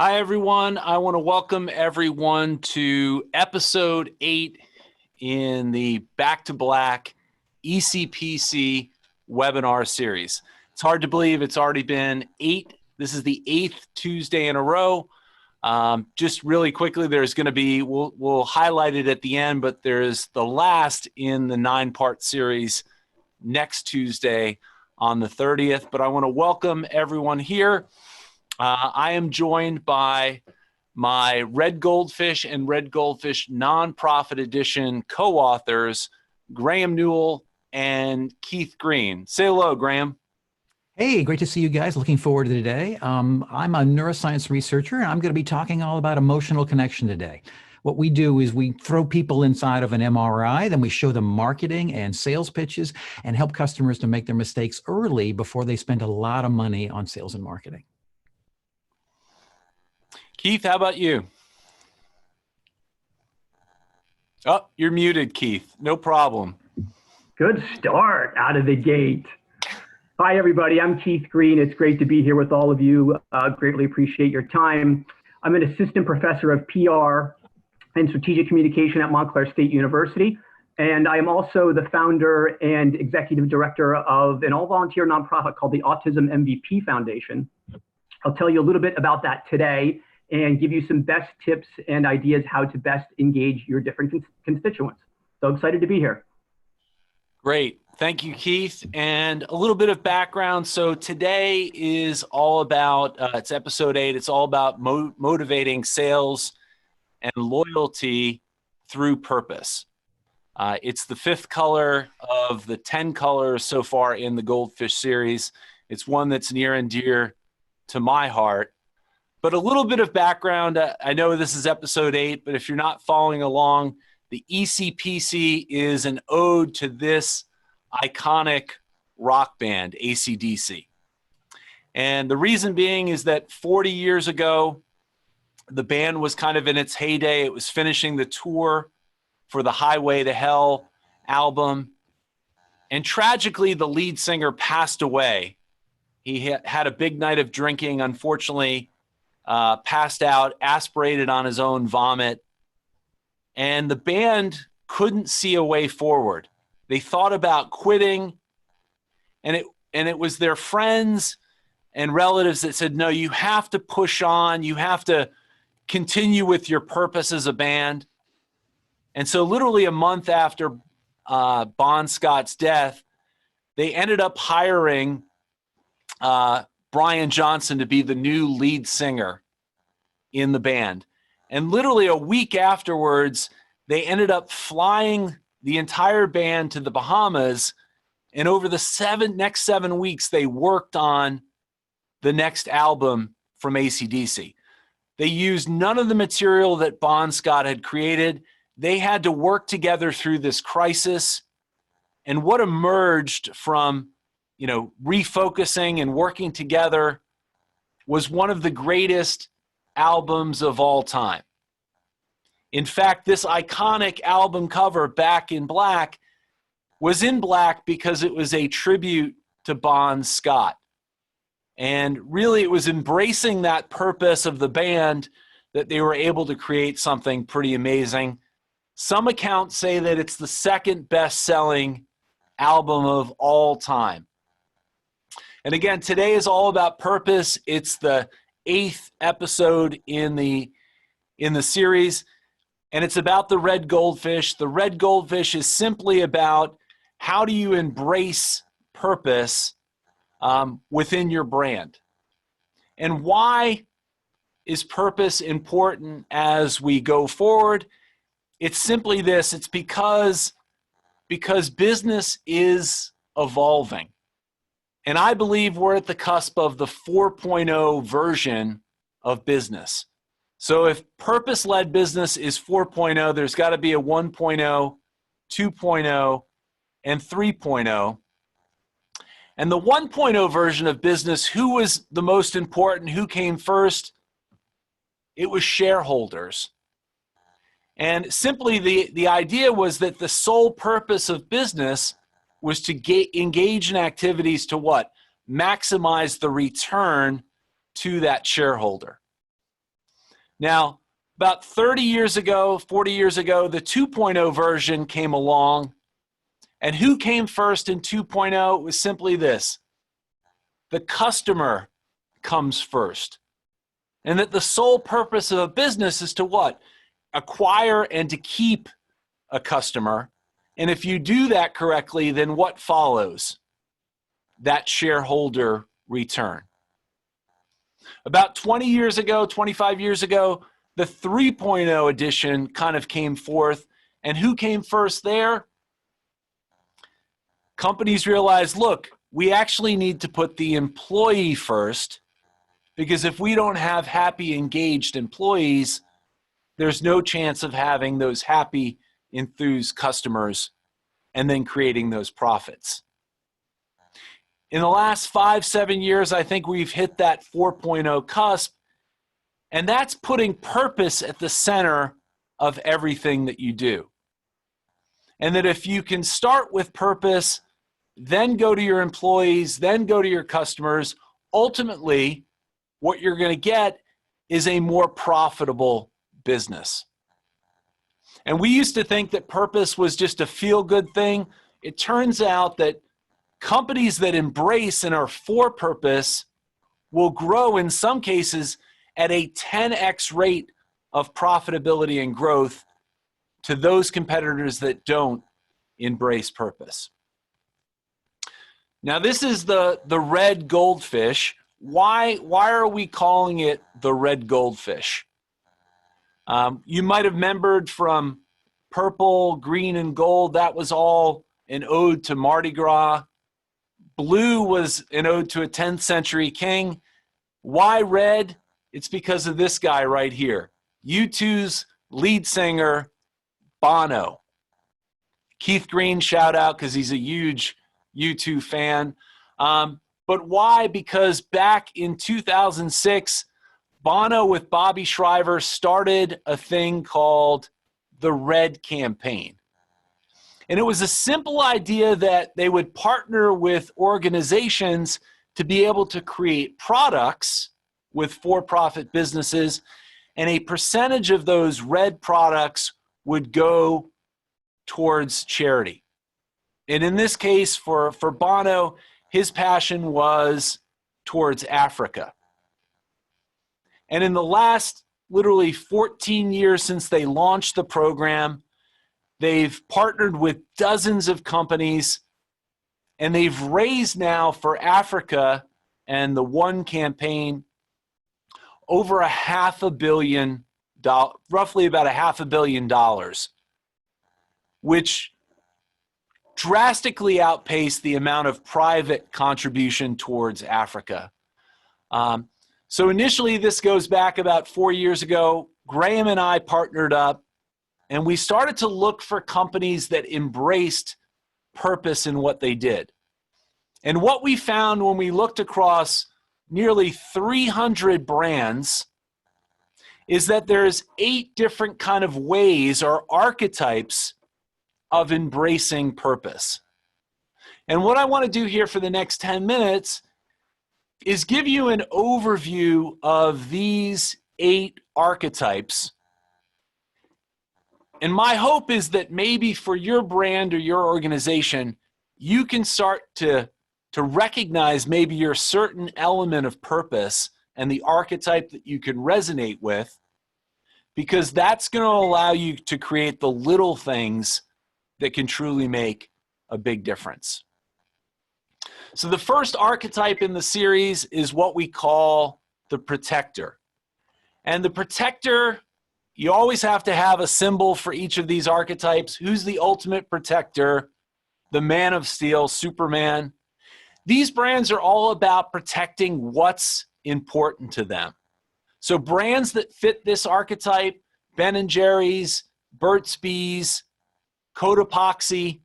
Hi, everyone. I want to welcome everyone to episode 8 in the Back to Black ECPC webinar series. It's hard to believe it's already been 8. This is the 8th Tuesday in a row. Just really quickly, there's going to be, we'll highlight it at the end, but there's the last in the 9-part series next Tuesday on the 30th. But I want to welcome everyone here. I am joined by my Red Goldfish and Red Goldfish Nonprofit Edition co-authors, Graeme Newell and Keith Green. Say hello, Graeme. Hey, great to see you guys. Looking forward to today. I'm a neuroscience researcher, and I'm going to be talking all about emotional connection today. What we do is we throw people inside of an MRI, then we show them marketing and sales pitches and help customers to make their mistakes early before they spend a lot of money on sales and marketing. Keith, how about you? Oh, you're muted, Keith. No problem. Good start out of the gate. Hi, everybody. I'm Keith Green. It's great to be here with all of you. Greatly appreciate your time. I'm an assistant professor of PR and strategic communication at Montclair State University. And I am also the founder and executive director of an all-volunteer nonprofit called the Autism MVP Foundation. I'll tell you a little bit about that today and give you some best tips and ideas how to best engage your different constituents. So excited to be here. Great. Thank you, Keith. And a little bit of background. So today is all about, it's episode 8. It's all about motivating sales and loyalty through purpose. It's the 5th color of the 10 colors so far in the Goldfish series. It's one that's near and dear to my heart. But a little bit of background, I know this is episode 8, but if you're not following along, the ECPC is an ode to this iconic rock band, AC/DC. And the reason being is that 40 years ago, the band was kind of in its heyday. It was finishing the tour for the Highway to Hell album. And tragically, the lead singer passed away. He had a big night of drinking, unfortunately, passed out, aspirated on his own vomit, and the band couldn't see a way forward. They thought about quitting, and it was their friends and relatives that said, no, you have to push on, you have to continue with your purpose as a band. And so literally a month after Bon Scott's death, they ended up hiring Brian Johnson to be the new lead singer in the band. And literally a week afterwards, they ended up flying the entire band to the Bahamas. And over the next 7 weeks, they worked on the next album from AC/DC. They used none of the material that Bon Scott had created. They had to work together through this crisis. And what emerged from refocusing and working together was one of the greatest albums of all time. In fact, this iconic album cover, Back in Black, was in black because it was a tribute to Bon Scott. And really, it was embracing that purpose of the band that they were able to create something pretty amazing. Some accounts say that it's the 2nd best-selling album of all time. And again, today is all about purpose. It's the 8th episode in the series, and it's about the Red Goldfish. The Red Goldfish is simply about how do you embrace purpose within your brand. And why is purpose important as we go forward? It's simply this. It's because business is evolving. And I believe we're at the cusp of the 4.0 version of business. So if purpose-led business is 4.0, there's got to be a 1.0, 2.0, and 3.0. And the 1.0 version of business, who was the most important? Who came first? It was shareholders. And simply the idea was that the sole purpose of business was to engage in activities to what? Maximize the return to that shareholder. Now, about 30 years ago, 40 years ago, the 2.0 version came along. And who came first in 2.0? It was simply this: the customer comes first. And that the sole purpose of a business is to what? Acquire and to keep a customer. And if you do that correctly, then what follows? That shareholder return. About 20 years ago, 25 years ago, the 3.0 edition kind of came forth. And who came first there? Companies realized, look, we actually need to put the employee first, because if we don't have happy, engaged employees, there's no chance of having those happy, enthused customers and then creating those profits. In the last 5, 7 years, I think we've hit that 4.0 cusp, and that's putting purpose at the center of everything that you do. And that if you can start with purpose, then go to your employees, then go to your customers, ultimately, what you're going to get is a more profitable business. And we used to think that purpose was just a feel-good thing. It turns out that companies that embrace and are for purpose will grow, in some cases, at a 10x rate of profitability and growth to those competitors that don't embrace purpose. Now, this is the red goldfish. Why are we calling it the red goldfish? You might have remembered from purple, green, and gold, that was all an ode to Mardi Gras. Blue was an ode to a 10th century king. Why red? It's because of this guy right here, U2's lead singer, Bono. Keith Green, shout out, because he's a huge U2 fan. But why? Because back in 2006, Bono with Bobby Shriver started a thing called the Red Campaign. And it was a simple idea that they would partner with organizations to be able to create products with for-profit businesses, and a percentage of those red products would go towards charity. And in this case, for Bono, his passion was towards Africa. And in the last literally 14 years since they launched the program, they've partnered with dozens of companies, and they've raised now for Africa and the one campaign over $500 million, roughly about $500 million, which drastically outpaced the amount of private contribution towards Africa. So initially, this goes back about 4 years ago. Graeme and I partnered up, and we started to look for companies that embraced purpose in what they did. And what we found when we looked across nearly 300 brands is that there's 8 different kind of ways or archetypes of embracing purpose. And what I want to do here for the next 10 minutes is give you an overview of these 8 archetypes. And my hope is that maybe for your brand or your organization, you can start to recognize maybe your certain element of purpose and the archetype that you can resonate with, because that's going to allow you to create the little things that can truly make a big difference. So the first archetype in the series is what we call the protector. And the protector, you always have to have a symbol for each of these archetypes. Who's the ultimate protector? The Man of Steel, Superman. These brands are all about protecting what's important to them. So brands that fit this archetype, Ben & Jerry's, Burt's Bees, Cotopaxi,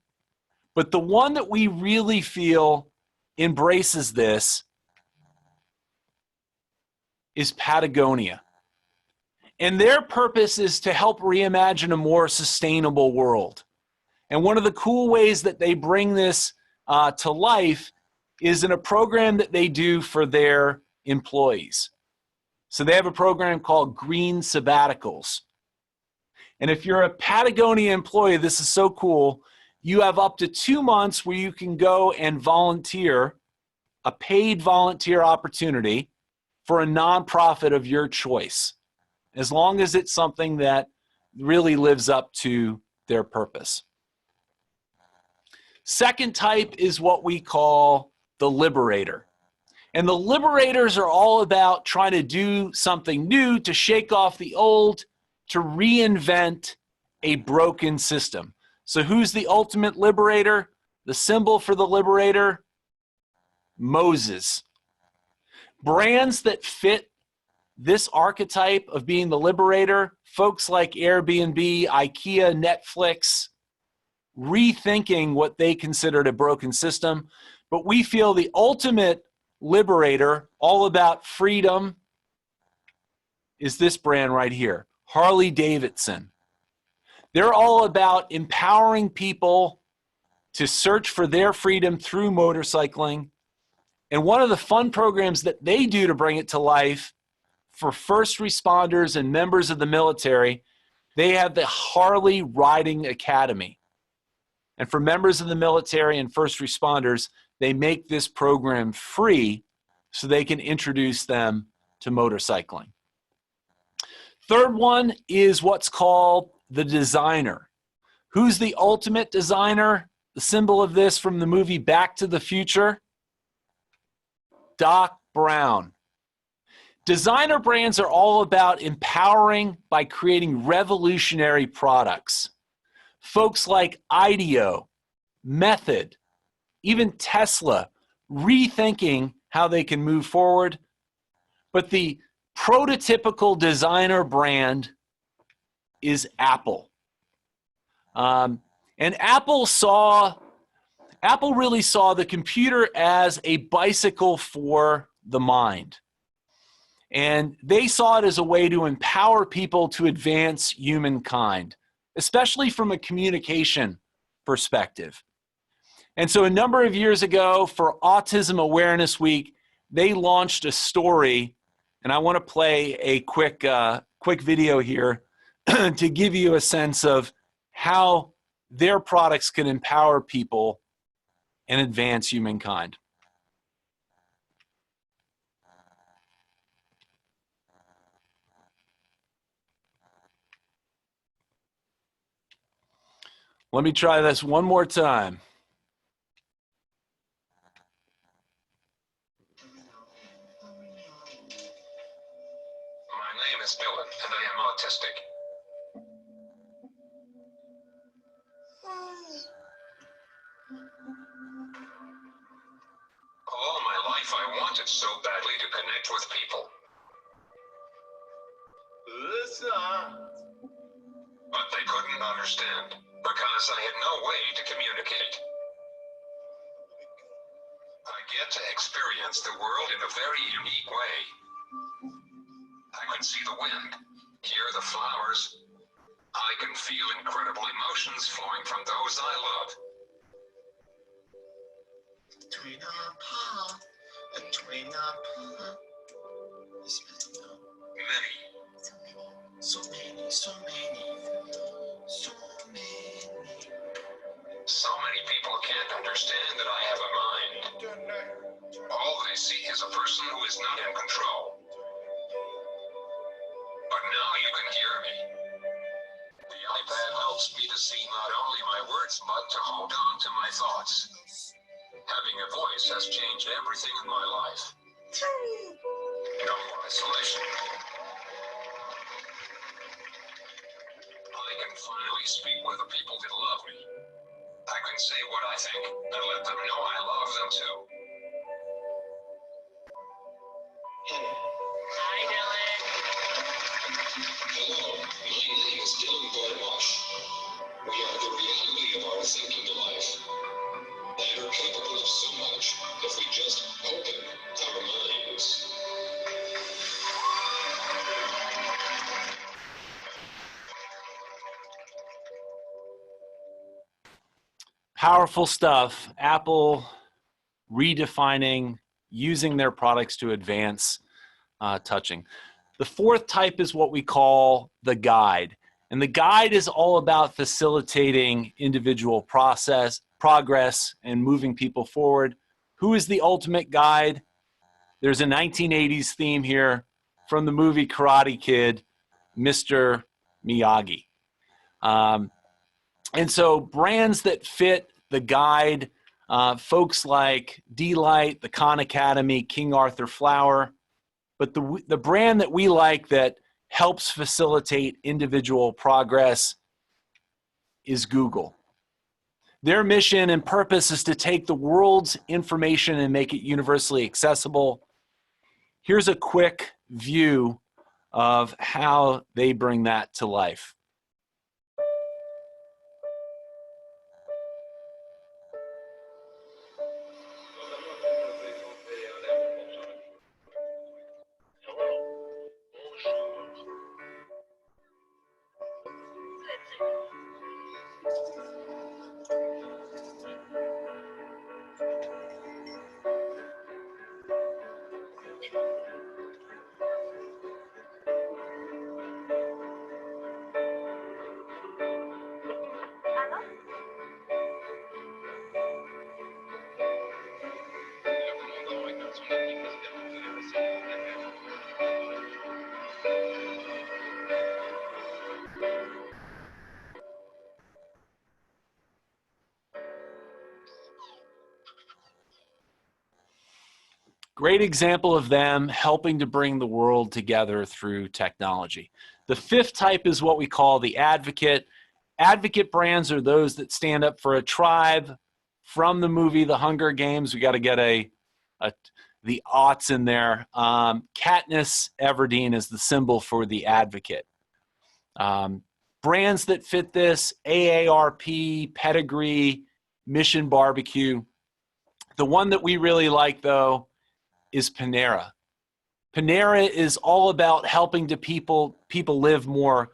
but the one that we really feel embraces this is Patagonia. And their purpose is to help reimagine a more sustainable world. And one of the cool ways that they bring this to life is in a program that they do for their employees. So they have a program called Green Sabbaticals. And if you're a Patagonia employee, this is so cool. You have up to 2 months where you can go and volunteer, a paid volunteer opportunity for a nonprofit of your choice, as long as it's something that really lives up to their purpose. Second type is what we call the Liberator. And the Liberators are all about trying to do something new, to shake off the old, to reinvent a broken system. So who's the ultimate liberator? The symbol for the liberator? Moses. Brands that fit this archetype of being the liberator, folks like Airbnb, IKEA, Netflix, rethinking what they considered a broken system. But we feel the ultimate liberator, all about freedom, is this brand right here, Harley Davidson. They're all about empowering people to search for their freedom through motorcycling. And one of the fun programs that they do to bring it to life for first responders and members of the military, they have the Harley Riding Academy. And for members of the military and first responders, they make this program free so they can introduce them to motorcycling. Third one is what's called the designer. Who's the ultimate designer? The symbol of this from the movie Back to the Future? Doc Brown. Designer brands are all about empowering by creating revolutionary products. Folks like IDEO, Method, even Tesla, rethinking how they can move forward. But the prototypical designer brand is Apple. And Apple really saw the computer as a bicycle for the mind. And they saw it as a way to empower people to advance humankind, especially from a communication perspective. And so a number of years ago, for Autism Awareness Week, they launched a story, and I want to play a quick video here to give you a sense of how their products can empower people and advance humankind. Let me try this one more time. My name is Dylan, and I am autistic. All my life I wanted so badly to connect with people. But they couldn't understand, because I had no way to communicate. I get to experience the world in a very unique way. I can see the wind, hear the flowers. I can feel incredible emotions flowing from those I love. Many. So many people can't understand that I have a mind. All they see is a person who is not in control. But now you can hear me. The iPad helps me to see not only my words, but to hold on to my thoughts. Having a voice has changed everything in my life. No more isolation. I can finally speak with the people that love me. I can say what I think and let them know I love them too. Hi, Dylan. Hello, my name is Dylan Gordosh. We are the reality of our thinking life. And are capable of so much if we just open our minds. Powerful stuff. Apple redefining, using their products to advance touching. The fourth type is what we call the guide. And the guide is all about facilitating individual progress and moving people forward. Who is the ultimate guide? There's a 1980s theme here from the movie Karate Kid, Mr. Miyagi. And so brands that fit the guide, folks like D-Lite, the Khan Academy, King Arthur Flour, but the brand that we like that helps facilitate individual progress is Google. Their mission and purpose is to take the world's information and make it universally accessible. Here's a quick view of how they bring that to life. Great example of them helping to bring the world together through technology. The fifth type is what we call the advocate. Advocate brands are those that stand up for a tribe. From the movie The Hunger Games, we got to get the aughts in there. Katniss Everdeen is the symbol for the advocate. Brands that fit this: AARP, Pedigree, Mission Barbecue. The one that we really like, though, is Panera. Panera is all about helping people live more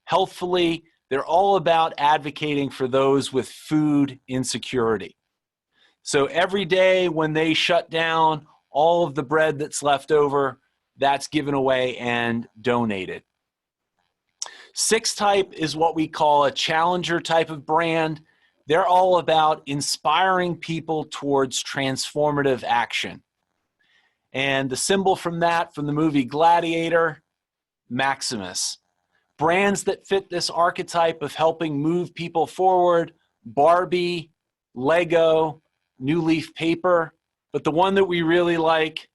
healthfully. They're all about advocating for those with food insecurity. So every day when they shut down, all of the bread that's left over, that's given away and donated. Sixth type is what we call a challenger type of brand. They're all about inspiring people towards transformative action. And the symbol from that, from the movie Gladiator, Maximus. Brands that fit this archetype of helping move people forward: Barbie, Lego, New Leaf Paper. But the one that we really like,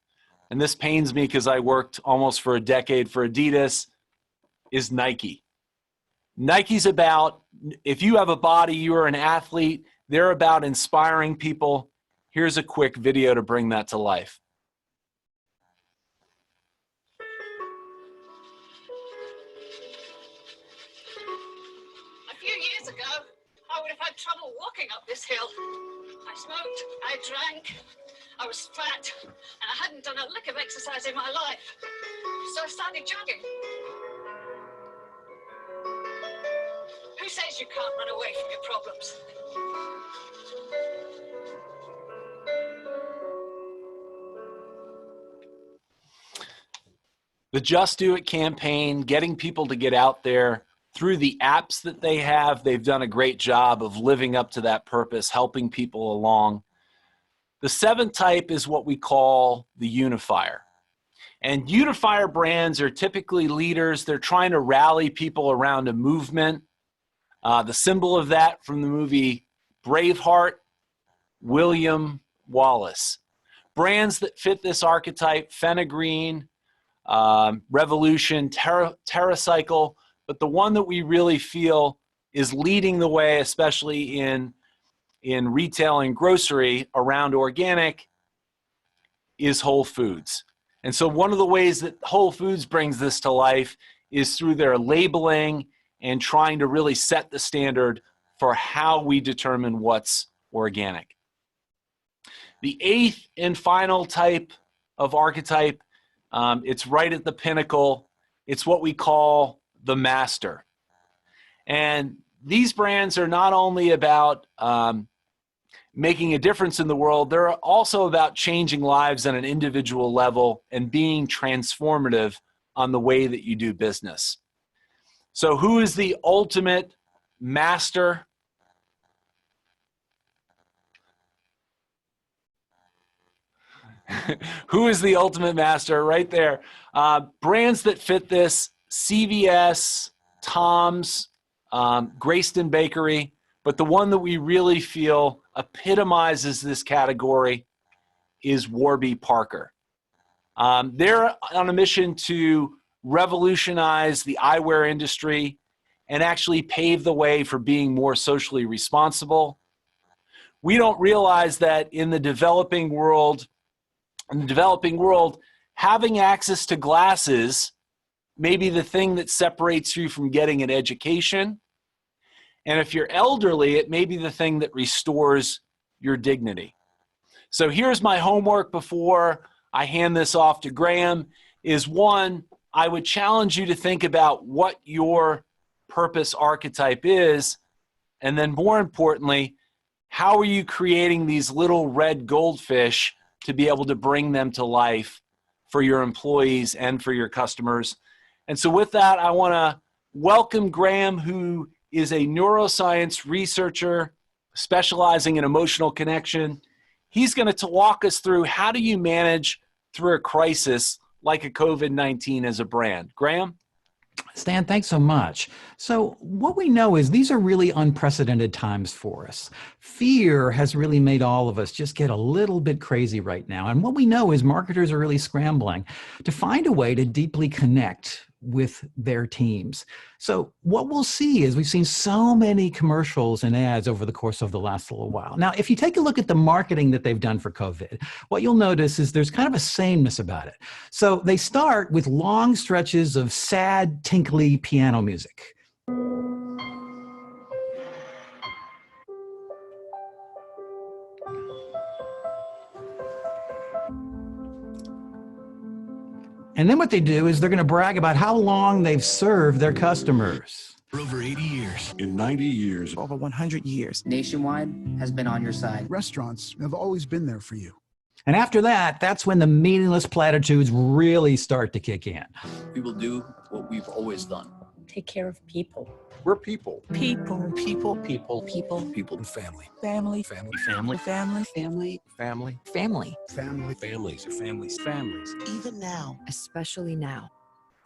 and this pains me because I worked almost for a decade for Adidas, is Nike. Nike's about, if you have a body, you are an athlete. They're about inspiring people. Here's a quick video to bring that to life. A few years ago, I would have had trouble walking up this hill. I smoked, I drank, I was fat, and I hadn't done a lick of exercise in my life. So I started jogging. Who says you can't run away from your problems? The Just Do It campaign, getting people to get out there through the apps that they have, they've done a great job of living up to that purpose, helping people along. The seventh type is what we call the unifier. And unifier brands are typically leaders. They're trying to rally people around a movement. The symbol of that from the movie Braveheart, William Wallace. Brands that fit this archetype: Fennegreen, Revolution, TerraCycle. But the one that we really feel is leading the way, especially in retail and grocery around organic, is Whole Foods. And so one of the ways that Whole Foods brings this to life is through their labeling and trying to really set the standard for how we determine what's organic. The eighth and final type of archetype, it's right at the pinnacle. It's what we call the master. And these brands are not only about making a difference in the world, they're also about changing lives on an individual level and being transformative on the way that you do business. So who is the ultimate master? Who is the ultimate master? Right there. Brands that fit this: CVS, Tom's, Greyston Bakery, but the one that we really feel epitomizes this category is Warby Parker. They're on a mission to revolutionize the eyewear industry and actually pave the way for being more socially responsible. We don't realize that in the developing world, having access to glasses may be the thing that separates you from getting an education. And if you're elderly, it may be the thing that restores your dignity. So here's my homework before I hand this off to Graeme is, one, I would challenge you to think about what your purpose archetype is. And then more importantly, how are you creating these little red goldfish to be able to bring them to life for your employees and for your customers? And so with that, I want to welcome Graeme, who is a neuroscience researcher specializing in emotional connection. He's going to walk us through how do you manage through a crisis like a COVID-19 as a brand. Graeme? Stan, thanks so much. So what we know is these are really unprecedented times for us. Fear has really made all of us just get a little bit crazy right now. And what we know is marketers are really scrambling to find a way to deeply connect with their teams. So what we'll see is we've seen so many commercials and ads over the course of the last little while. Now, if you take a look at the marketing that they've done for COVID, what you'll notice is there's kind of a sameness about it. So they start with long stretches of sad, tinkly piano music. And then what they do is they're going to brag about how long they've served their customers. For over 80 years. In 90 years. Over 100 years. Nationwide has been on your side. Restaurants have always been there for you. And after that, that's when the meaningless platitudes really start to kick in. We will do what we've always done. Take care of people. We're people. People. People. People. People. People and family. Family. Family. Family. Family. Family. Family. Family. Families are families. Families. Even now. Especially now.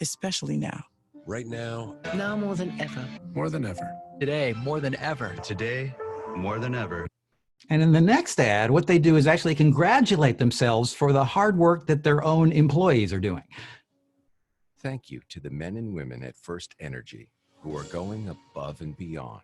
Especially now. Right now. Now more than ever. More than ever. Today, more than ever. Today, more than ever. And in the next ad, what they do is actually congratulate themselves for the hard work that their own employees are doing. Thank you to the men and women at First Energy who are going above and beyond.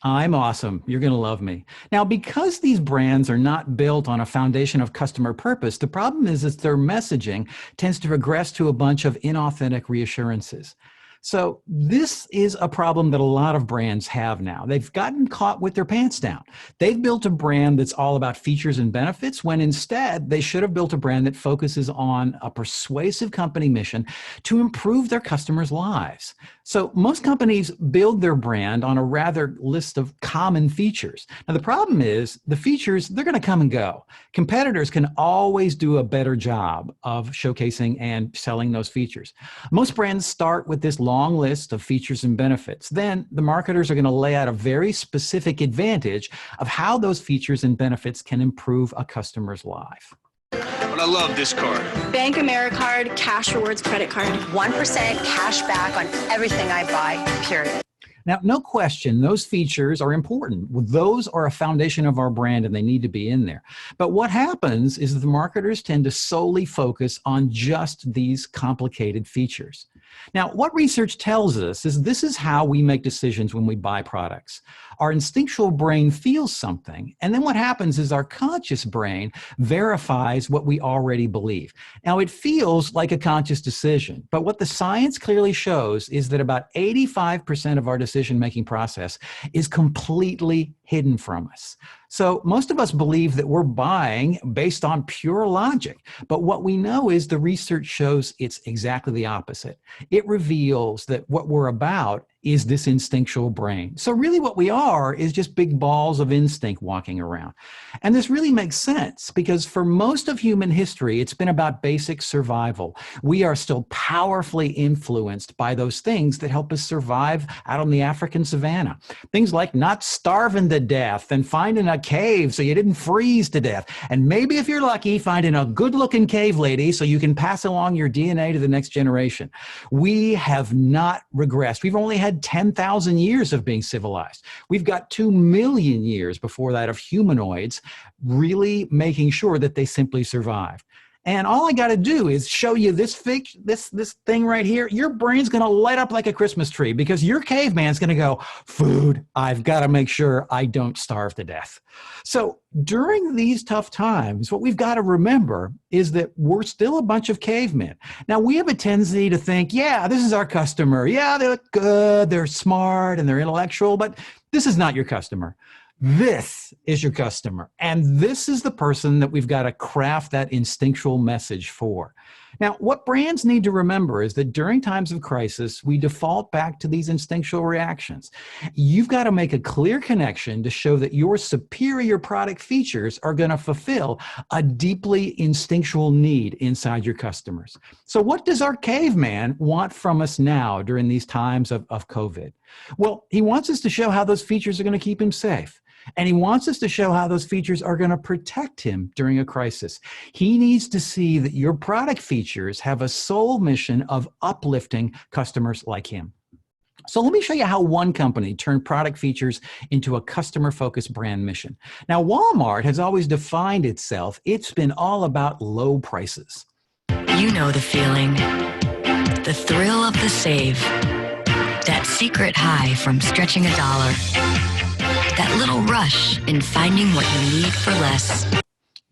I'm awesome. You're going to love me. Now, because these brands are not built on a foundation of customer purpose, the problem is that their messaging tends to regress to a bunch of inauthentic reassurances. So this is a problem that a lot of brands have now. They've gotten caught with their pants down. They've built a brand that's all about features and benefits when instead they should have built a brand that focuses on a persuasive company mission to improve their customers' lives. So most companies build their brand on a rather list of common features. Now the problem is the features, they're going to come and go. Competitors can always do a better job of showcasing and selling those features. Most brands start with this long list of features and benefits. Then the marketers are going to lay out a very specific advantage of how those features and benefits can improve a customer's life. But I love this card. Bank AmeriCard, Cash Rewards credit card. 1% cash back on everything I buy, period. Now, no question, those features are important. Those are a foundation of our brand and they need to be in there. But what happens is that the marketers tend to solely focus on just these complicated features. Now, what research tells us is this is how we make decisions when we buy products. Our instinctual brain feels something, and then what happens is our conscious brain verifies what we already believe. Now, it feels like a conscious decision, but what the science clearly shows is that about 85% of our decision-making process is completely hidden from us. So most of us believe that we're buying based on pure logic, but what we know is the research shows it's exactly the opposite. It reveals that what we're about is this instinctual brain. So really what we are is just big balls of instinct walking around. And this really makes sense because for most of human history, it's been about basic survival. We are still powerfully influenced by those things that help us survive out on the African savannah. Things like not starving to death and finding a cave so you didn't freeze to death. And maybe if you're lucky, finding a good-looking cave lady so you can pass along your DNA to the next generation. We have not regressed. We've only had 10,000 years of being civilized. We've got 2 million years before that of humanoids really making sure that they simply survived. And all I got to do is show you this thing right here. Your brain's going to light up like a Christmas tree because your caveman's going to go, food, I've got to make sure I don't starve to death. So during these tough times, what we've got to remember is that we're still a bunch of cavemen. Now, we have a tendency to think, yeah, this is our customer. Yeah, they look good, they're smart, and they're intellectual, but this is not your customer. This is your customer, and this is the person that we've got to craft that instinctual message for. Now, what brands need to remember is that during times of crisis, we default back to these instinctual reactions. You've got to make a clear connection to show that your superior product features are going to fulfill a deeply instinctual need inside your customers. So what does our caveman want from us now during these times of COVID? Well, he wants us to show how those features are going to keep him safe. And he wants us to show how those features are going to protect him during a crisis. He needs to see that your product features have a sole mission of uplifting customers like him. So let me show you how one company turned product features into a customer-focused brand mission. Now, Walmart has always defined itself. It's been all about low prices. You know the feeling, the thrill of the save, that secret high from stretching a dollar. That little rush in finding what you need for less.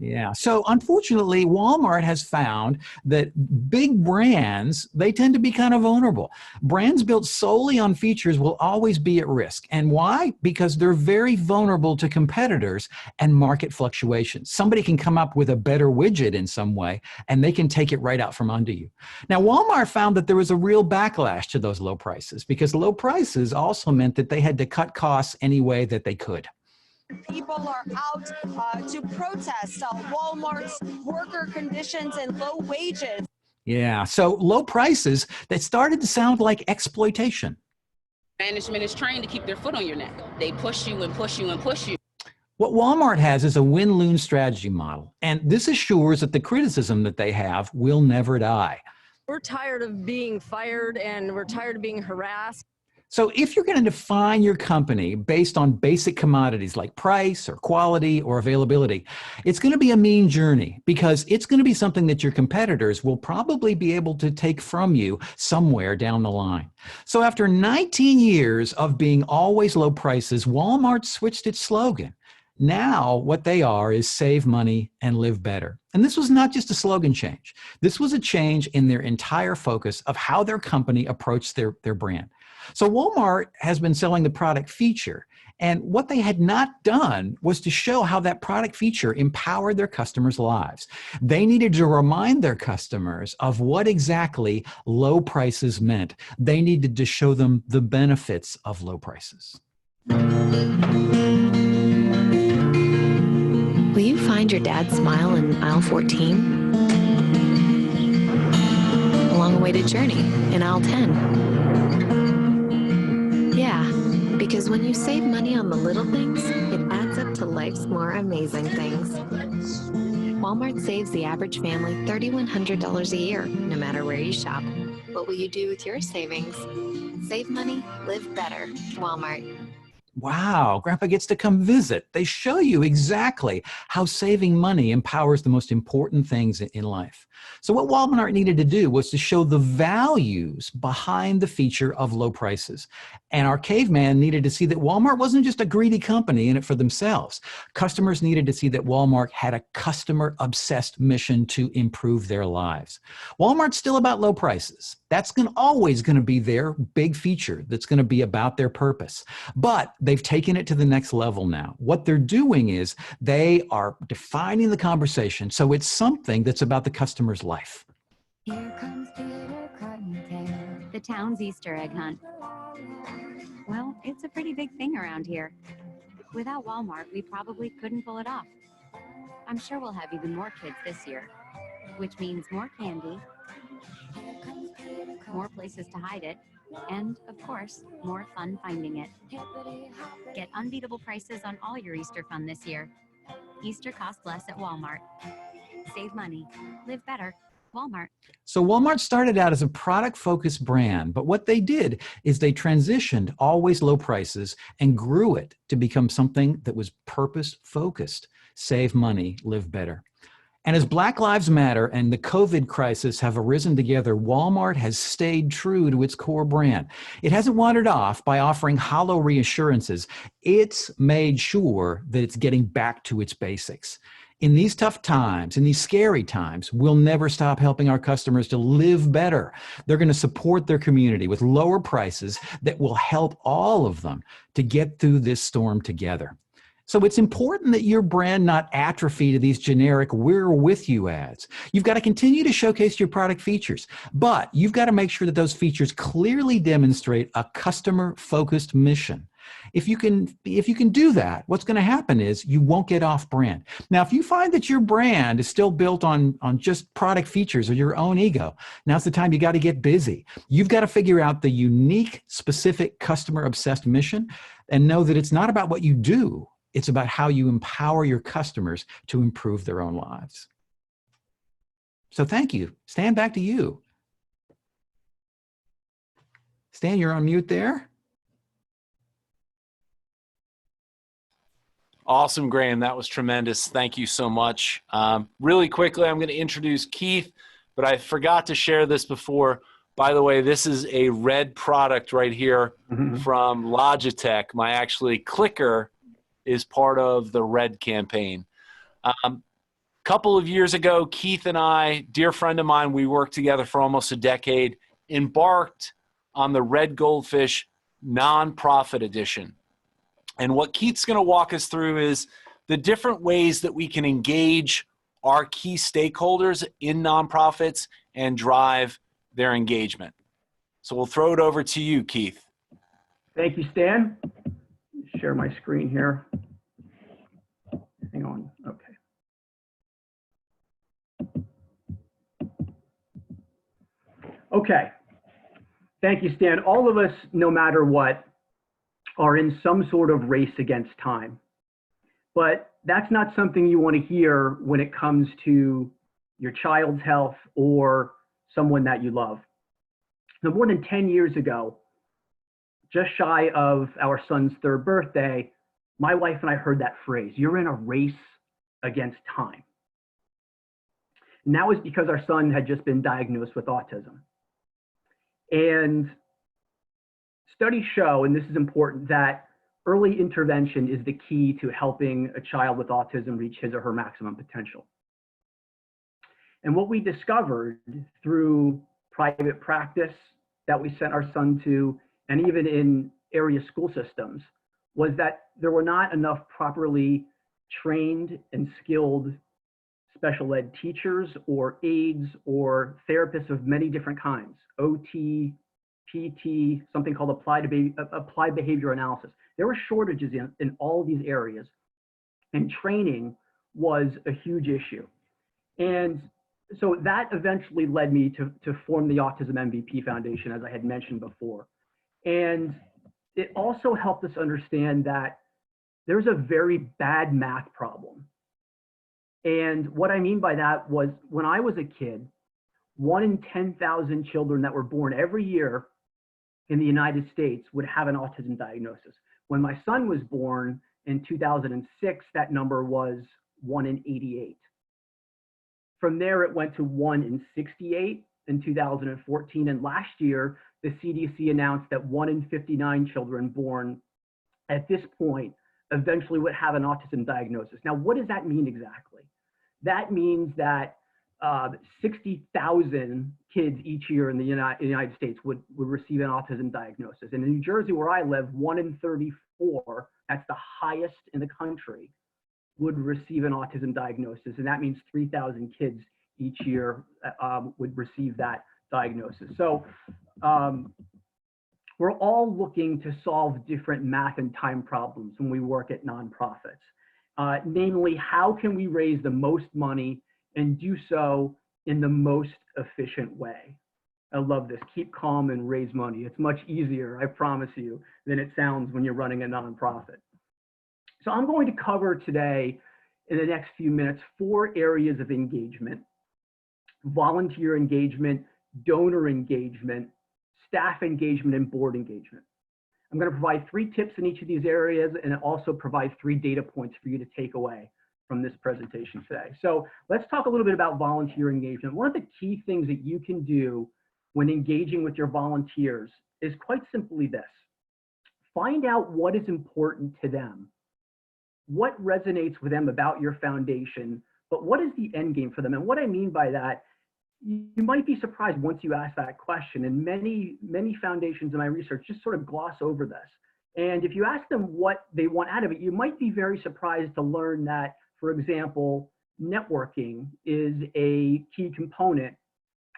Yeah. So unfortunately, Walmart has found that big brands, they tend to be kind of vulnerable. Brands built solely on features will always be at risk. And why? Because they're very vulnerable to competitors and market fluctuations. Somebody can come up with a better widget in some way, and they can take it right out from under you. Now, Walmart found that there was a real backlash to those low prices because low prices also meant that they had to cut costs any way that they could. People are out to protest Walmart's worker conditions and low wages. Yeah, so low prices that started to sound like exploitation. Management is trained to keep their foot on your neck. They push you and push you and push you. What Walmart has is a win-lose strategy model, and this assures that the criticism that they have will never die. We're tired of being fired and we're tired of being harassed. So if you're going to define your company based on basic commodities like price or quality or availability, it's going to be a mean journey because it's going to be something that your competitors will probably be able to take from you somewhere down the line. So after 19 years of being always low prices, Walmart switched its slogan. Now what they are is save money and live better. And this was not just a slogan change. This was a change in their entire focus of how their company approached their brand. So Walmart has been selling the product feature, and what they had not done was to show how that product feature empowered their customers' lives. They needed to remind their customers of what exactly low prices meant. They needed to show them the benefits of low prices. Will you find your dad's smile in aisle 14? A long-awaited journey in aisle 10. Yeah, because when you save money on the little things, it adds up to life's more amazing things. Walmart saves the average family $3,100 a year, no matter where you shop. What will you do with your savings? Save money, live better. Walmart. Wow, Grandpa gets to come visit. They show you exactly how saving money empowers the most important things in life. So what Walmart needed to do was to show the values behind the feature of low prices. And our caveman needed to see that Walmart wasn't just a greedy company in it for themselves. Customers needed to see that Walmart had a customer-obsessed mission to improve their lives. Walmart's still about low prices. That's always going to be their big feature that's going to be about their purpose. But they've taken it to the next level now. What they're doing is they are defining the conversation so it's something that's about the customer's life. Here comes Peter Cottontail, the town's Easter egg hunt. Well, it's a pretty big thing around here. Without Walmart, we probably couldn't pull it off. I'm sure we'll have even more kids this year, which means more candy, more places to hide it, and, of course, more fun finding it. Get unbeatable prices on all your Easter fun this year. Easter costs less at Walmart. Save money. Live better. Walmart. So Walmart started out as a product-focused brand, but what they did is they transitioned always low prices and grew it to become something that was purpose-focused. Save money, live better. And as Black Lives Matter and the COVID crisis have arisen together, Walmart has stayed true to its core brand. It hasn't wandered off by offering hollow reassurances. It's made sure that it's getting back to its basics. In these tough times, in these scary times, we'll never stop helping our customers to live better. They're going to support their community with lower prices that will help all of them to get through this storm together. So it's important that your brand not atrophy to these generic "we're with you" ads. You've got to continue to showcase your product features, but you've got to make sure that those features clearly demonstrate a customer-focused mission. If you can do that, what's going to happen is you won't get off brand. Now, if you find that your brand is still built on just product features or your own ego, now's the time you got to get busy. You've got to figure out the unique, specific, customer-obsessed mission and know that it's not about what you do. It's about how you empower your customers to improve their own lives. So thank you. Stan, back to you. Stan, you're on mute there. Awesome, Graeme. That was tremendous. Thank you so much. Really quickly, I'm going to introduce Keith, but I forgot to share this before. By the way, this is a red product right here from Logitech. My actually clicker is part of the red campaign. Couple of years ago, Keith and I, dear friend of mine, we worked together for almost a decade, embarked on the Red Goldfish Nonprofit Edition. And what Keith's going to walk us through is the different ways that we can engage our key stakeholders in nonprofits and drive their engagement. So we'll throw it over to you, Keith. Thank you, Stan. Share my screen here. Hang on. Okay. Okay. Thank you, Stan. All of us, no matter what, are in some sort of race against time. But that's not something you want to hear when it comes to your child's health or someone that you love. Now, more than 10 years ago, just shy of our son's 3rd birthday, my wife and I heard that phrase, "You're in a race against time." And that was because our son had just been diagnosed with autism. And studies show, and this is important, that early intervention is the key to helping a child with autism reach his or her maximum potential. And what we discovered through private practice that we sent our son to, and even in area school systems, was that there were not enough properly trained and skilled special ed teachers or aides or therapists of many different kinds, OT, PT, something called applied behavior analysis. There were shortages in all of these areas, and training was a huge issue. And so that eventually led me to form the Autism MVP Foundation, as I had mentioned before. And it also helped us understand that there's a very bad math problem. And what I mean by that was, when I was a kid, 1 in 10,000 children that were born every year in the United States would have an autism diagnosis. When my son was born in 2006, that number was 1 in 88. From there, it went to 1 in 68 in 2014. And last year, the CDC announced that 1 in 59 children born at this point eventually would have an autism diagnosis. Now, what does that mean exactly? That means that 60,000 kids each year in the United States would receive an autism diagnosis. And in New Jersey, where I live, 1 in 34, that's the highest in the country, would receive an autism diagnosis. And that means 3,000 kids each year would receive that diagnosis. So We're all looking to solve different math and time problems when we work at nonprofits. Namely, how can we raise the most money and do so in the most efficient way? I love this. Keep calm and raise money. It's much easier, I promise you, than it sounds when you're running a nonprofit. So I'm going to cover today, in the next few minutes, 4 areas of engagement: volunteer engagement, donor engagement, staff engagement, and board engagement. I'm going to provide 3 tips in each of these areas and also provide 3 data points for you to take away from this presentation today. So let's talk a little bit about volunteer engagement. One of the key things that you can do when engaging with your volunteers is quite simply this: find out what is important to them, what resonates with them about your foundation, but what is the end game for them? And what I mean by that, you might be surprised once you ask that question, and many foundations in my research just sort of gloss over this. And if you ask them what they want out of it, you might be very surprised to learn that, for example, networking is a key component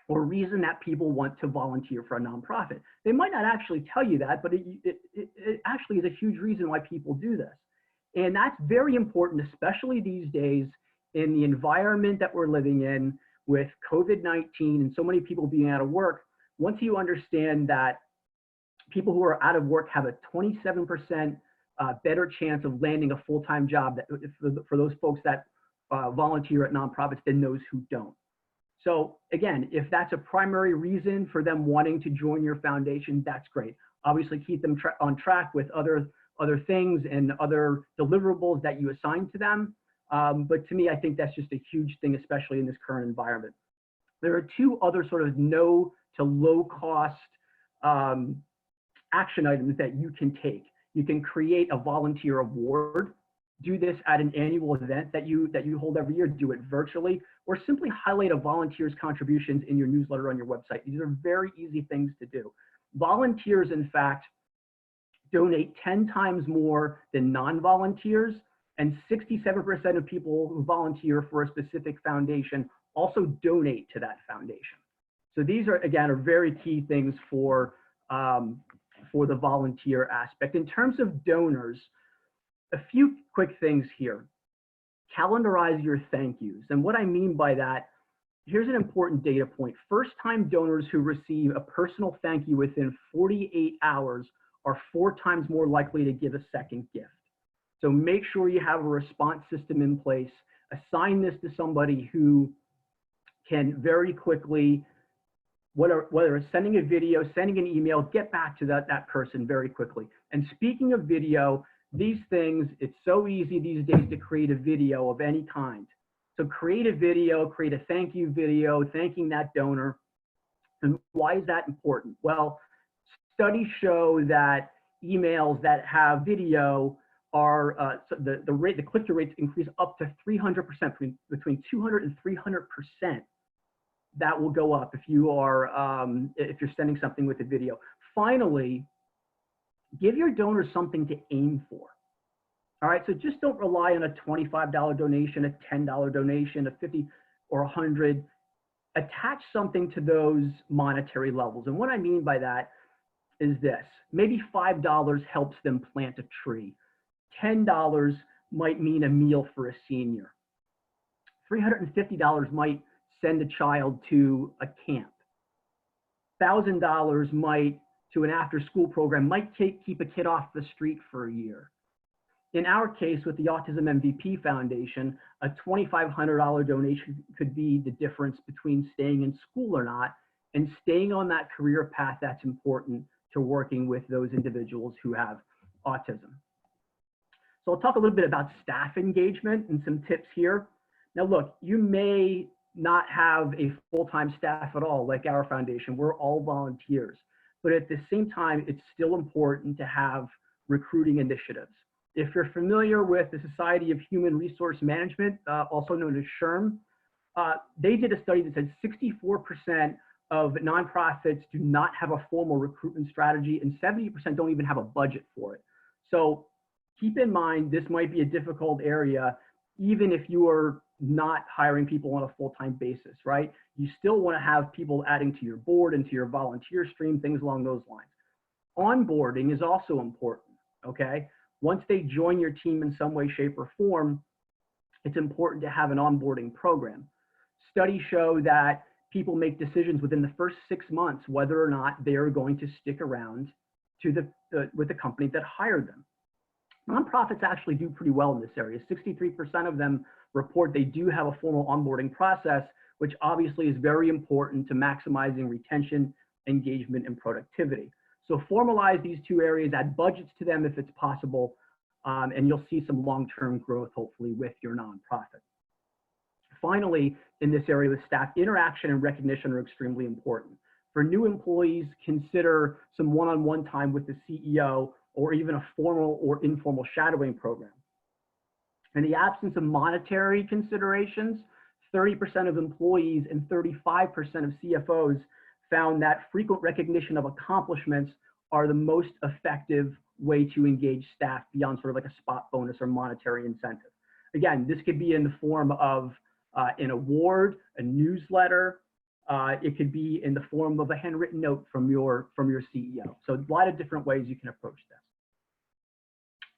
or reason that people want to volunteer for a nonprofit. They might not actually tell you that, but it actually is a huge reason why people do this. And that's very important, especially these days in the environment that we're living in with COVID-19 and so many people being out of work. Once you understand that people who are out of work have a 27% better chance of landing a full-time job for those folks that volunteer at nonprofits than those who don't. So again, if that's a primary reason for them wanting to join your foundation, that's great. Obviously keep them on track with other things and other deliverables that you assign to them. But to me, I think that's just a huge thing, especially in this current environment. There are 2 other sort of no to low cost action items that you can take. You can create a volunteer award. Do this at an annual event that you hold every year. Do it virtually, or simply highlight a volunteer's contributions in your newsletter on your website. These are very easy things to do. Volunteers, in fact, donate 10 times more than non-volunteers, and 67% of people who volunteer for a specific foundation also donate to that foundation. So these are, again, are very key things for the volunteer aspect. In terms of donors, a few quick things here. Calendarize your thank yous. And what I mean by that, here's an important data point. First-time donors who receive a personal thank you within 48 hours are 4 times more likely to give a second gift. So make sure you have a response system in place. Assign this to somebody who can very quickly, whether it's sending a video, sending an email, get back to that person very quickly. And speaking of video, these things, it's so easy these days to create a video of any kind. So create a video, create a thank you video, thanking that donor. And why is that important? Well, studies show that emails that have video are, the click-through rates increase up to 300%, between 200 and 300%. That will go up if you're sending something with a video. Finally, give your donors something to aim for. All right, so just don't rely on a $25 donation, a $10 donation, a $50 or $100. Attach something to those monetary levels. And what I mean by that is this: maybe $5 helps them plant a tree. $10 might mean a meal for a senior. $350 might send a child to a camp. $1,000 might, to an after-school program, might keep a kid off the street for a year. In our case, with the Autism MVP Foundation, a $2,500 donation could be the difference between staying in school or not and staying on that career path that's important to working with those individuals who have autism. So I'll talk a little bit about staff engagement and some tips here. Now look, you may not have a full-time staff at all like our foundation. We're all volunteers. But at the same time, it's still important to have recruiting initiatives. If you're familiar with the Society of Human Resource Management, also known as SHRM, they did a study that said 64% of nonprofits do not have a formal recruitment strategy, and 70% don't even have a budget for it. So keep in mind, this might be a difficult area, even if you are not hiring people on a full-time basis, right? You still want to have people adding to your board and to your volunteer stream, things along those lines. Onboarding is also important, okay? Once they join your team in some way, shape, or form, it's important to have an onboarding program. Studies show that people make decisions within the first 6 months whether or not they are going to stick around with the company that hired them. Nonprofits actually do pretty well in this area. 63% of them report they do have a formal onboarding process, which obviously is very important to maximizing retention, engagement, and productivity. So formalize these two areas, add budgets to them if it's possible, and you'll see some long-term growth, hopefully, with your nonprofit. Finally, in this area with staff, interaction and recognition are extremely important. For new employees, consider some one-on-one time with the CEO or even a formal or informal shadowing program. In the absence of monetary considerations, 30% of employees and 35% of CFOs found that frequent recognition of accomplishments are the most effective way to engage staff beyond sort of like a spot bonus or monetary incentive. Again, this could be in the form of an award, a newsletter. It could be in the form of a handwritten note from your CEO. So a lot of different ways you can approach this.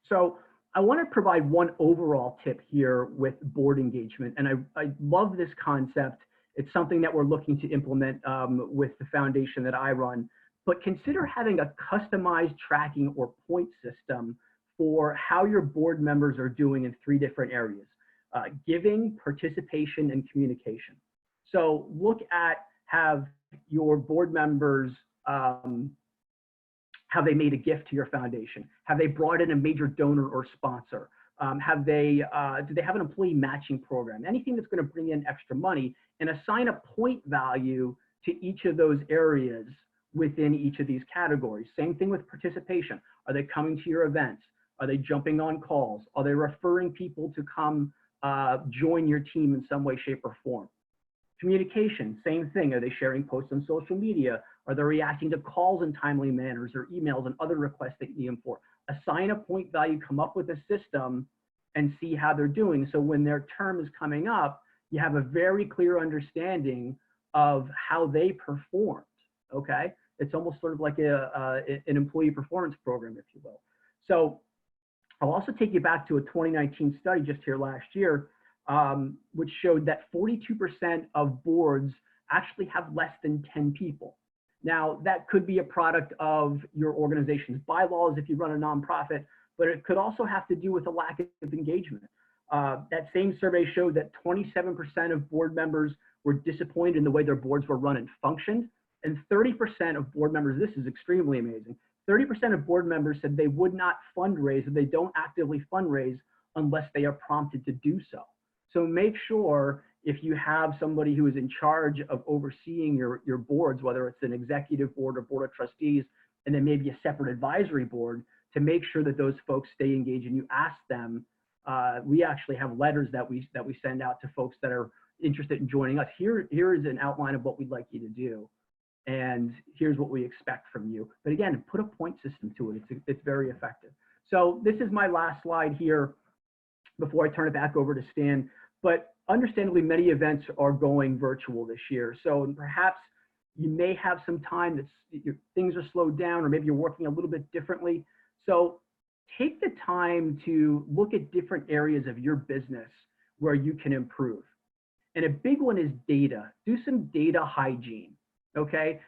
So I want to provide one overall tip here with board engagement, and I love this concept. It's something that we're looking to implement with the foundation that I run, but consider having a customized tracking or point system for how your board members are doing in 3 different areas: giving, participation, and communication. So look at, have your board members, have they made a gift to your foundation? Have they brought in a major donor or sponsor? Do they have an employee matching program? Anything that's going to bring in extra money, and assign a point value to each of those areas within each of these categories. Same thing with participation. Are they coming to your events? Are they jumping on calls? Are they referring people to come join your team in some way, shape, or form? Communication, same thing. Are they sharing posts on social media? Are they reacting to calls in timely manners or emails and other requests that you need them for? Assign a point value, come up with a system, and see how they're doing. So when their term is coming up, you have a very clear understanding of how they performed, okay? It's almost sort of like an employee performance program, if you will. So I'll also take you back to a 2019 study just here last year, which showed that 42% of boards actually have less than 10 people. Now, that could be a product of your organization's bylaws if you run a nonprofit, but it could also have to do with a lack of engagement. That same survey showed that 27% of board members were disappointed in the way their boards were run and functioned, and 30% of board members, this is extremely amazing, 30% of board members said they would not fundraise, or they don't actively fundraise unless they are prompted to do so. So make sure, if you have somebody who is in charge of overseeing your boards, whether it's an executive board or board of trustees, and then maybe a separate advisory board, to make sure that those folks stay engaged and you ask them. We actually have letters that we send out to folks that are interested in joining us. Here is an outline of what we'd like you to do, and here's what we expect from you. But again, put a point system to it. It's very effective. So this is my last slide here before I turn it back over to Stan. But understandably, many events are going virtual this year. So perhaps you may have some time that things are slowed down, or maybe you're working a little bit differently. So take the time to look at different areas of your business where you can improve. And a big one is data. Do some data hygiene, okay?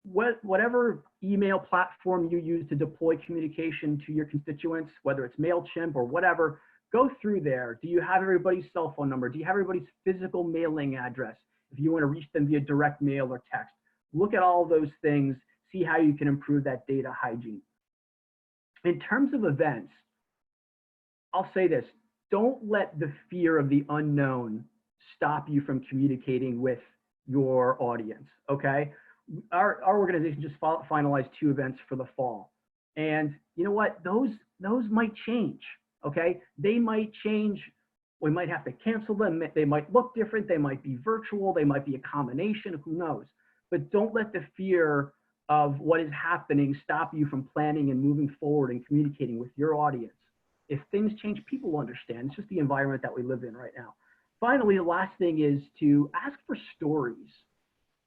Whatever email platform you use to deploy communication to your constituents, whether it's MailChimp or whatever, go through there. Do you have everybody's cell phone number? Do you have everybody's physical mailing address if you want to reach them via direct mail or text? Look at all those things, see how you can improve that data hygiene. In terms of events, I'll say this: don't let the fear of the unknown stop you from communicating with your audience, okay? Our organization just finalized 2 events for the fall. And you know what? Those might change. Okay, they might change. We might have to cancel them. They might look different. They might be virtual. They might be a combination. Who knows? But don't let the fear of what is happening stop you from planning and moving forward and communicating with your audience. If things change, people will understand. It's just the environment that we live in right now. Finally, the last thing is to ask for stories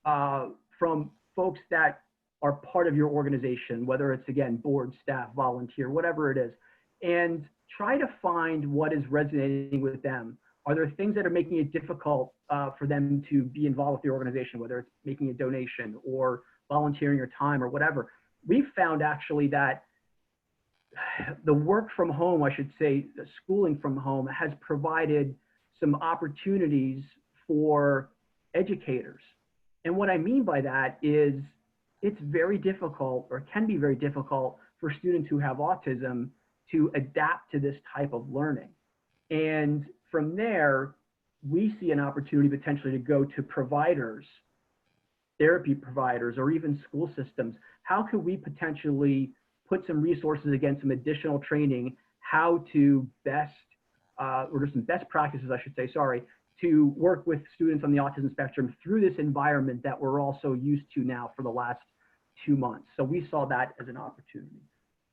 from folks that are part of your organization, whether it's, again, board, staff, volunteer, whatever it is, and try to find what is resonating with them. Are there things that are making it difficult for them to be involved with the organization, whether it's making a donation or volunteering your time or whatever? We've found actually that the work from home, I should say, the schooling from home, has provided some opportunities for educators. And what I mean by that is it's very difficult, or can be very difficult, for students who have autism to adapt to this type of learning. And from there, we see an opportunity potentially to go to providers, therapy providers, or even school systems. How can we potentially put some resources against some additional training, how to best, or just some best practices, I should say, sorry, to work with students on the autism spectrum through this environment that we're also used to now for the last 2 months. So we saw that as an opportunity.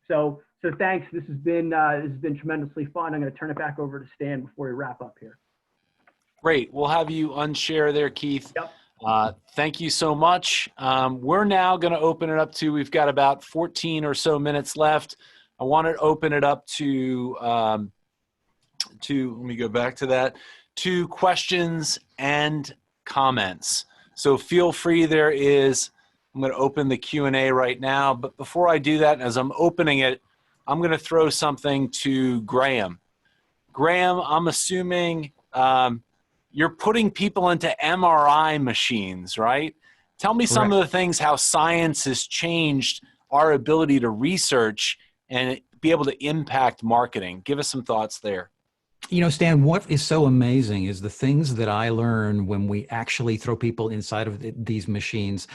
So thanks. This has been tremendously fun. I'm going to turn it back over to Stan before we wrap up here. Great. We'll have you unshare there, Keith. Yep. Thank you so much. We're now going to open it up to, we've got about 14 or so minutes left. I want to open it up to let me go back to that, to questions and comments. So feel free, I'm going to open the Q&A right now, but before I do that, as I'm opening it, I'm going to throw something to Graeme. Graeme, I'm assuming you're putting people into MRI machines, right? Tell me some of the things, how science has changed our ability to research and be able to impact marketing. Give us some thoughts there. You know, Stan, what is so amazing is the things that I learn when we actually throw people inside of these machines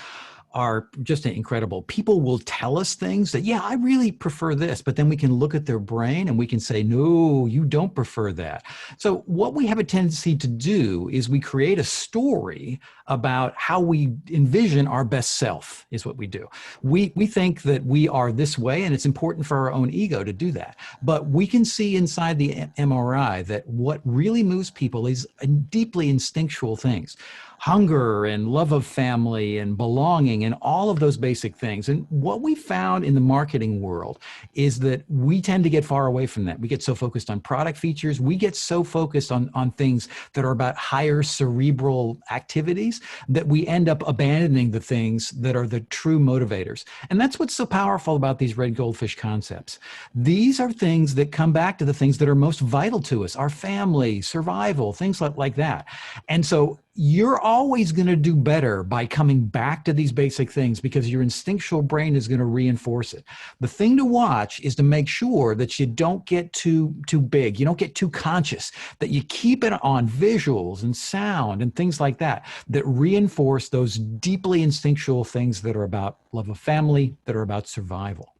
are just incredible. People will tell us things that, yeah, I really prefer this, but then we can look at their brain and we can say, no, you don't prefer that. So what we have a tendency to do is we create a story about how we envision our best self is what we do. We think that we are this way, and it's important for our own ego to do that. But we can see inside the MRI that what really moves people is deeply instinctual things. Hunger and love of family and belonging and all of those basic things. And what we found in the marketing world is that we tend to get far away from that. We get so focused on product features. We get so focused on things that are about higher cerebral activities that we end up abandoning the things that are the true motivators. And that's what's so powerful about these red goldfish concepts. These are things that come back to the things that are most vital to us, our family, survival, things like that. And so you're always going to do better by coming back to these basic things because your instinctual brain is going to reinforce it. The thing to watch is to make sure that you don't get too big, you don't get too conscious, that you keep it on visuals and sound and things like that, that reinforce those deeply instinctual things that are about love of family, that are about survival.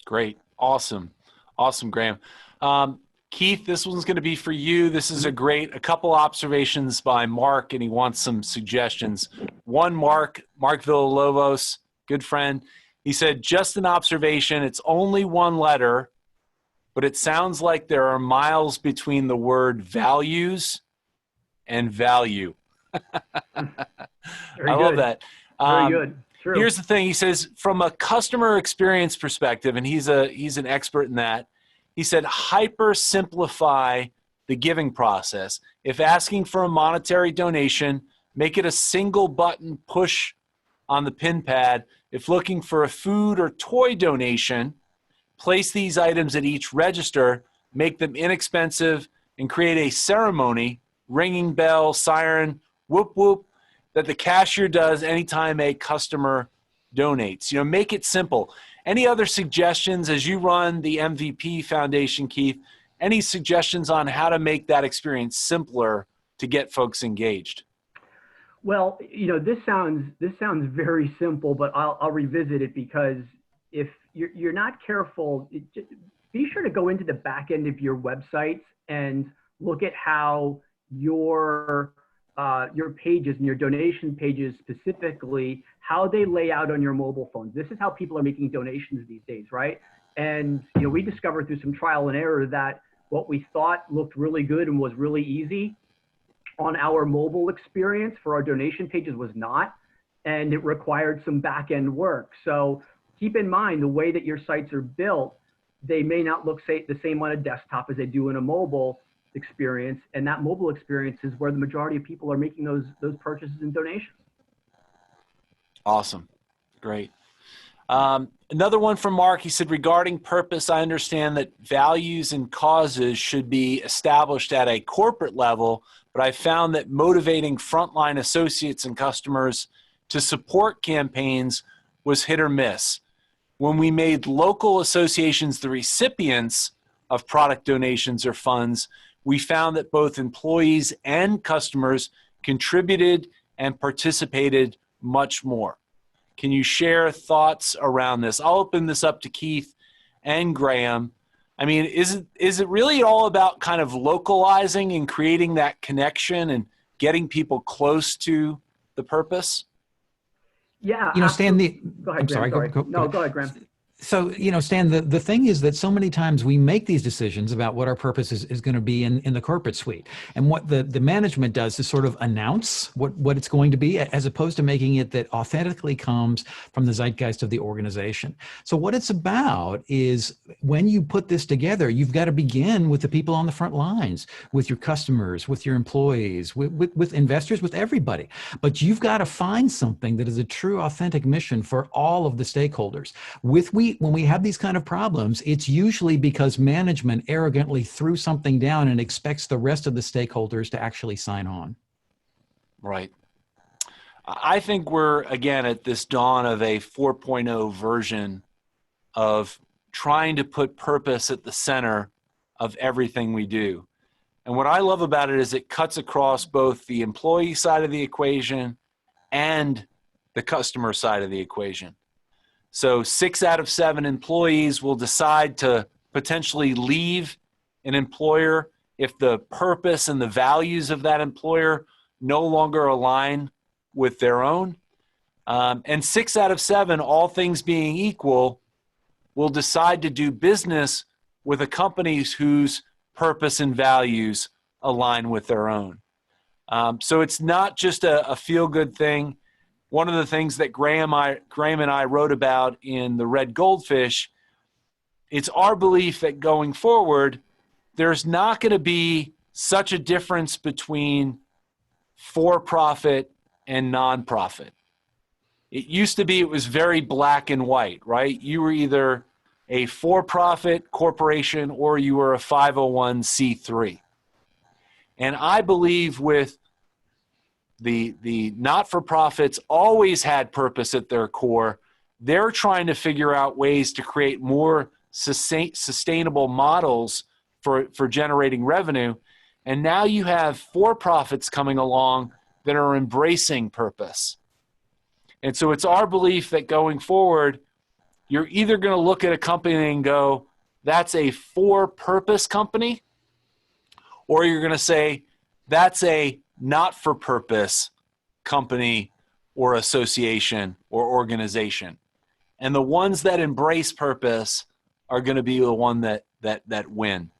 Great. Awesome. Awesome, Graeme. Keith, this one's going to be for you. This is a couple observations by Mark, and he wants some suggestions. One, Mark Villalobos, good friend. He said, just an observation. It's only one letter, but it sounds like there are miles between the word values and value. I love that. Very good. True. Here's the thing. He says, from a customer experience perspective, and he's an expert in that, he said, hyper simplify the giving process. If asking for a monetary donation, make it a single button push on the pin pad. If looking for a food or toy donation, place these items at each register, make them inexpensive, and create a ceremony, ringing bell, siren, whoop, whoop, that the cashier does anytime a customer donates. You know, make it simple. Any other suggestions as you run the MVP Foundation, Keith? Any suggestions on how to make that experience simpler to get folks engaged? Well, you know, this sounds very simple, but I'll revisit it because if you're not careful, be sure to go into the back end of your websites and look at how your pages and your donation pages specifically, how they lay out on your mobile phones. This is how people are making donations these days, right? And you know, we discovered through some trial and error that what we thought looked really good and was really easy on our mobile experience for our donation pages was not. and it required some back end work. So keep in mind the way that your sites are built, they may not look the same on a desktop as they do in a mobile experience. And that mobile experience is where the majority of people are making those purchases and donations. Awesome. Great. Another one from Mark. He said, regarding purpose, I understand that values and causes should be established at a corporate level, but I found that motivating frontline associates and customers to support campaigns was hit or miss. When we made local associations the recipients of product donations or funds, we found that both employees and customers contributed and participated much more. Can you share thoughts around this? I'll open this up to Keith and Graeme. I mean, is it really all about kind of localizing and creating that connection and getting people close to the purpose? Yeah. You know, Stan, go ahead, Graeme. Sorry. No, go ahead, Graeme. So, you know, Stan, the thing is that so many times we make these decisions about what our purpose is going to be in the corporate suite. And what the management does is sort of announce what it's going to be, as opposed to making it that authentically comes from the zeitgeist of the organization. So what it's about is when you put this together, you've got to begin with the people on the front lines, with your customers, with your employees, with investors, with everybody. But you've got to find something that is a true, authentic mission for all of the stakeholders. When we have these kind of problems, it's usually because management arrogantly threw something down and expects the rest of the stakeholders to actually sign on. Right. I think we're, again, at this dawn of a 4.0 version of trying to put purpose at the center of everything we do. And what I love about it is it cuts across both the employee side of the equation and the customer side of the equation. So 6 out of 7 employees will decide to potentially leave an employer if the purpose and the values of that employer no longer align with their own. And 6 out of 7, all things being equal, will decide to do business with a company whose purpose and values align with their own. So it's not just a feel-good thing. One of the things that Graeme and I wrote about in The Red Goldfish, it's our belief that going forward, there's not going to be such a difference between for-profit and nonprofit. It used to be it was very black and white, right? You were either a for-profit corporation or you were a 501c3. And I believe with the not-for-profits always had purpose at their core. They're trying to figure out ways to create more sustainable models for generating revenue. And now you have for-profits coming along that are embracing purpose. And so it's our belief that going forward, you're either going to look at a company and go, that's a for-purpose company, or you're going to say, that's a not-for-purpose company or association or organization. And the ones that embrace purpose are going to be the one that win.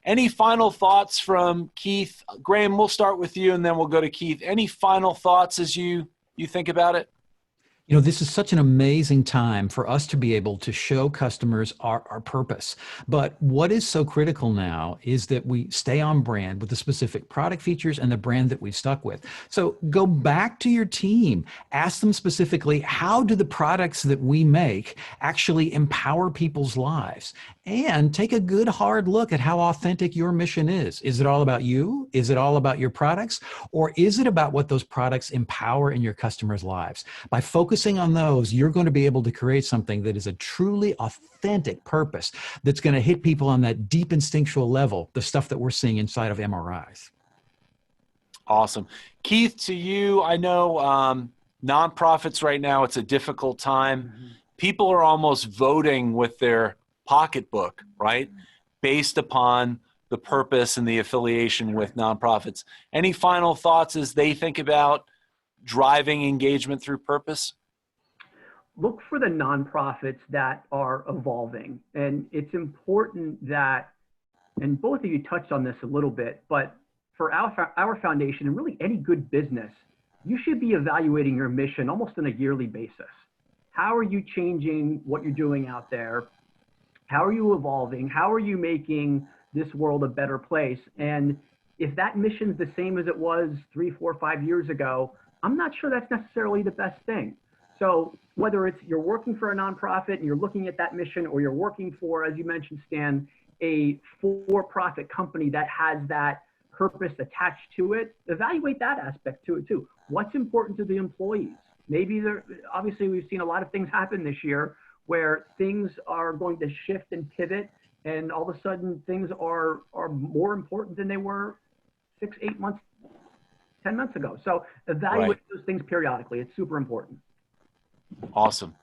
Any final thoughts from Keith? Graeme, we'll start with you and then we'll go to Keith. Any final thoughts as you think about it? You know, this is such an amazing time for us to be able to show customers our purpose. But what is so critical now is that we stay on brand with the specific product features and the brand that we've stuck with. So go back to your team, ask them specifically, how do the products that we make actually empower people's lives? And take a good hard look at how authentic your mission is. Is it all about you? Is it all about your products? Or is it about what those products empower in your customers' lives? By focusing on those, you're going to be able to create something that is a truly authentic purpose that's going to hit people on that deep instinctual level, the stuff that we're seeing inside of MRIs. Awesome. Keith, to you, I know nonprofits right now, it's a difficult time. Mm-hmm. People are almost voting with their pocketbook, right? Based upon the purpose and the affiliation with nonprofits. Any final thoughts as they think about driving engagement through purpose? Look for the nonprofits that are evolving. And it's important that, and both of you touched on this a little bit, but for our foundation and really any good business, you should be evaluating your mission almost on a yearly basis. How are you changing what you're doing out there? How are you evolving? How are you making this world a better place? And if that mission's the same as it was 3, 4, 5 years ago, I'm not sure that's necessarily the best thing. So whether it's you're working for a nonprofit and you're looking at that mission, or you're working for, as you mentioned, Stan, a for-profit company that has that purpose attached to it, evaluate that aspect to it too. What's important to the employees? Maybe obviously we've seen a lot of things happen this year where things are going to shift and pivot, and all of a sudden things are more important than they were 6, 8 months, 10 months ago. So evaluate those things periodically. It's super important. Awesome.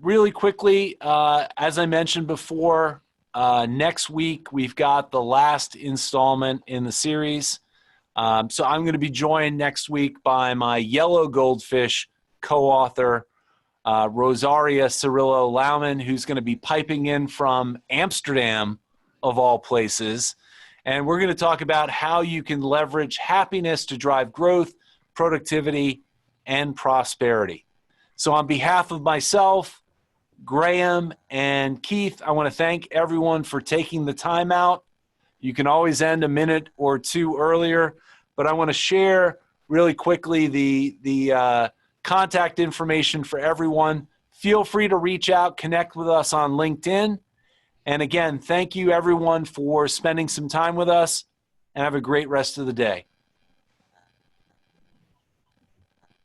Really quickly, as I mentioned before, next week we've got the last installment in the series. So I'm going to be joined next week by my Yellow Goldfish co-author, Rosaria Cirillo Lauman, who's going to be piping in from Amsterdam, of all places. And we're going to talk about how you can leverage happiness to drive growth, productivity, and prosperity. So on behalf of myself, Graeme, and Keith, I want to thank everyone for taking the time out. You can always end a minute or two earlier, but I want to share really quickly the contact information for everyone. Feel free to reach out, connect with us on LinkedIn. And again, thank you everyone for spending some time with us, and have a great rest of the day.